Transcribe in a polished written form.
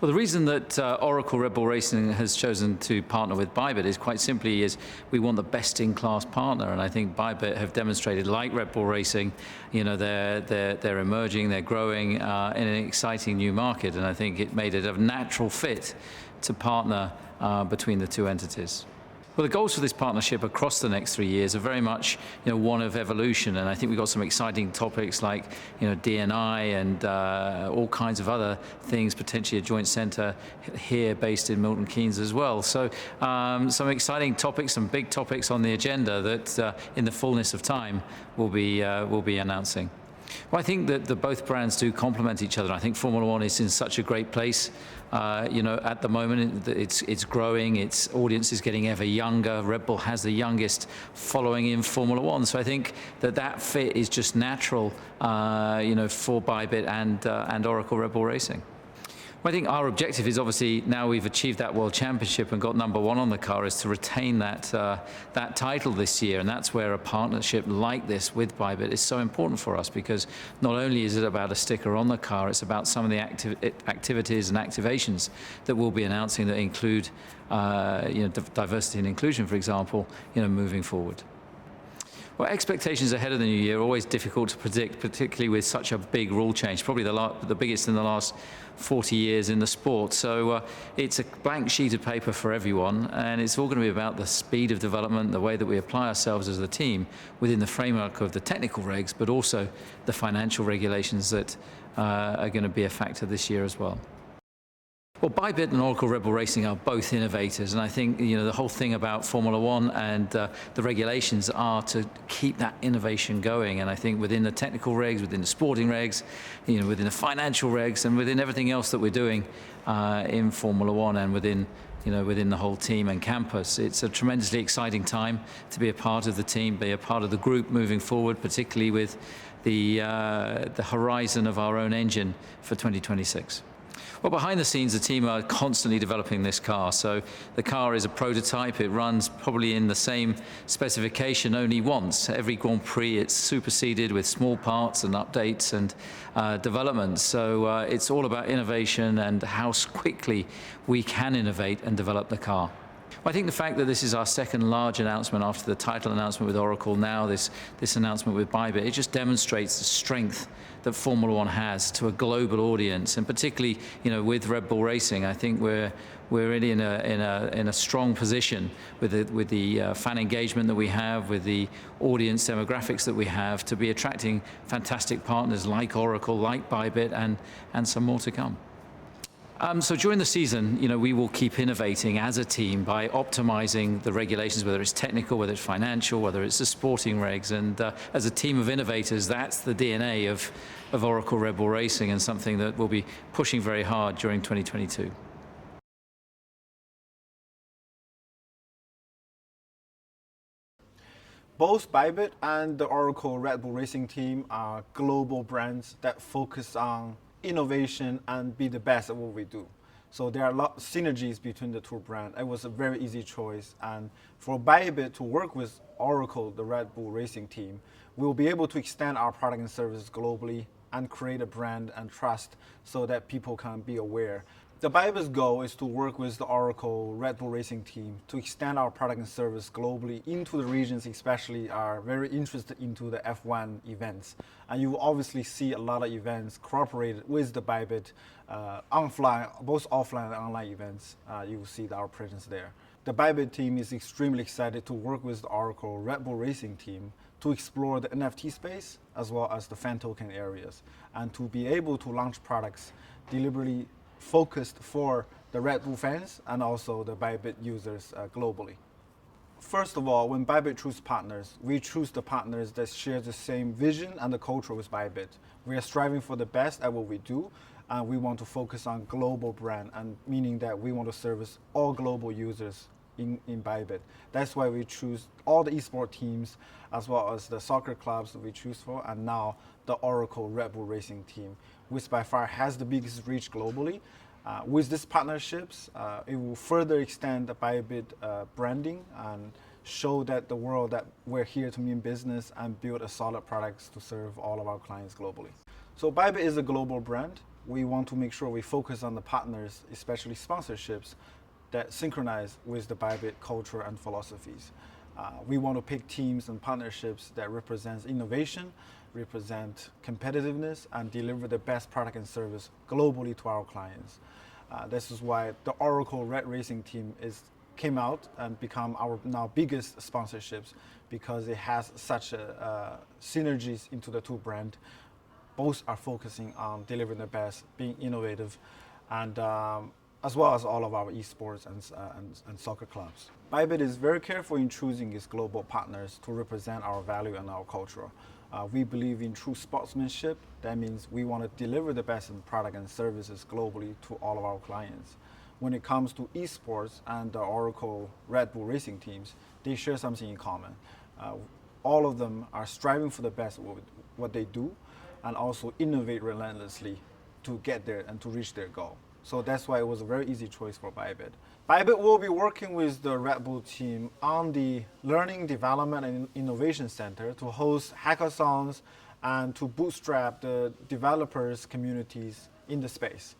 Well, the reason that Oracle Red Bull Racing has chosen to partner with Bybit is quite simply is we want the best-in-class partner, and I think Bybit have demonstrated, like Red Bull Racing, they're emerging, they're growing in an exciting new market, and I think it made it a natural fit to partner between the two entities. Well, the goals for this partnership across the next 3 years are very much, one of evolution, and I think we've got some exciting topics like, D&I and all kinds of other things, potentially a joint centre here based in Milton Keynes as well. So some exciting topics, some big topics on the agenda that, in the fullness of time, we'll be announcing. Well, I think that both brands do complement each other. I think Formula One is in such a great place. At the moment, it's growing, its audience is getting ever younger. Red Bull has the youngest following in Formula One. So I think that fit is just natural, for Bybit and Oracle Red Bull Racing. Well, I think our objective is obviously, now we've achieved that World Championship and got #1 on the car, is to retain that title this year, and that's where a partnership like this with Bybit is so important for us, because not only is it about a sticker on the car, it's about some of the activities and activations that we'll be announcing that include diversity and inclusion, for example, moving forward. Well, expectations ahead of the new year are always difficult to predict, particularly with such a big rule change, probably the biggest in the last 40 years in the sport. So it's a blank sheet of paper for everyone, and it's all going to be about the speed of development, the way that we apply ourselves as a team within the framework of the technical regs, but also the financial regulations that are going to be a factor this year as well. Well, Bybit and Oracle Red Bull Racing are both innovators, and I think the whole thing about Formula One and the regulations are to keep that innovation going. And I think within the technical regs, within the sporting regs, within the financial regs, and within everything else that we're doing in Formula One and within the whole team and campus, it's a tremendously exciting time to be a part of the team, be a part of the group moving forward, particularly with the horizon of our own engine for 2026. Well, behind the scenes, the team are constantly developing this car. So the car is a prototype. It runs probably in the same specification only once. Every Grand Prix, it's superseded with small parts and updates and developments. So it's all about innovation and how quickly we can innovate and develop the car. Well, I think the fact that this is our second large announcement after the title announcement with Oracle, now this announcement with Bybit, it just demonstrates the strength that Formula One has to a global audience, and particularly, with Red Bull Racing, I think we're really in a strong position with the fan engagement that we have, with the audience demographics that we have, to be attracting fantastic partners like Oracle, like Bybit, and some more to come. So during the season, we will keep innovating as a team by optimizing the regulations, whether it's technical, whether it's financial, whether it's the sporting regs. And as a team of innovators, that's the DNA of Oracle Red Bull Racing, and something that we'll be pushing very hard during 2022. Both Bybit and the Oracle Red Bull Racing team are global brands that focus on innovation and be the best at what we do. So there are a lot of synergies between the two brands. It was a very easy choice. And for Bybit to work with Oracle, the Red Bull Racing team, we will be able to extend our product and services globally and create a brand and trust so that people can be aware. The Bybit's goal is to work with the Oracle Red Bull Racing team to extend our product and service globally into the regions, especially are very interested into the F1 events. And you will obviously see a lot of events cooperated with the Bybit offline, both offline and online events. You will see our presence there. The Bybit team is extremely excited to work with the Oracle Red Bull Racing team to explore the NFT space as well as the fan token areas, and to be able to launch products deliberately focused for the Red Bull fans and also the Bybit users globally. First of all, when Bybit choose partners, we choose the partners that share the same vision and the culture with Bybit. We are striving for the best at what we do, and we want to focus on global brand, and meaning that we want to service all global users in Bybit. That's why we choose all the esports teams as well as the soccer clubs that we choose for, and now the Oracle Red Bull Racing team, which by far has the biggest reach globally. With these partnerships, it will further extend the Bybit branding and show that the world that we're here to mean business and build a solid products to serve all of our clients globally. So Bybit is a global brand. we want to make sure we focus on the partners, especially sponsorships, that synchronize with the Bybit culture and philosophies. We want to pick teams and partnerships that represent innovation, represent competitiveness, and deliver the best product and service globally to our clients. This is why the Oracle Red Racing team came out and become our now biggest sponsorships, because it has such a synergies into the two brands. Both are focusing on delivering the best, being innovative, and as well as all of our esports and soccer clubs. Bybit is very careful in choosing its global partners to represent our value and our culture. We believe in true sportsmanship. That means we want to deliver the best in product and services globally to all of our clients. When it comes to esports and the Oracle Red Bull Racing teams, they share something in common. All of them are striving for the best of what they do, and also innovate relentlessly to get there and to reach their goal. So that's why it was a very easy choice for Bybit. Bybit will be working with the Red Bull team on the Learning, Development and Innovation Center to host hackathons and to bootstrap the developers communities in the space.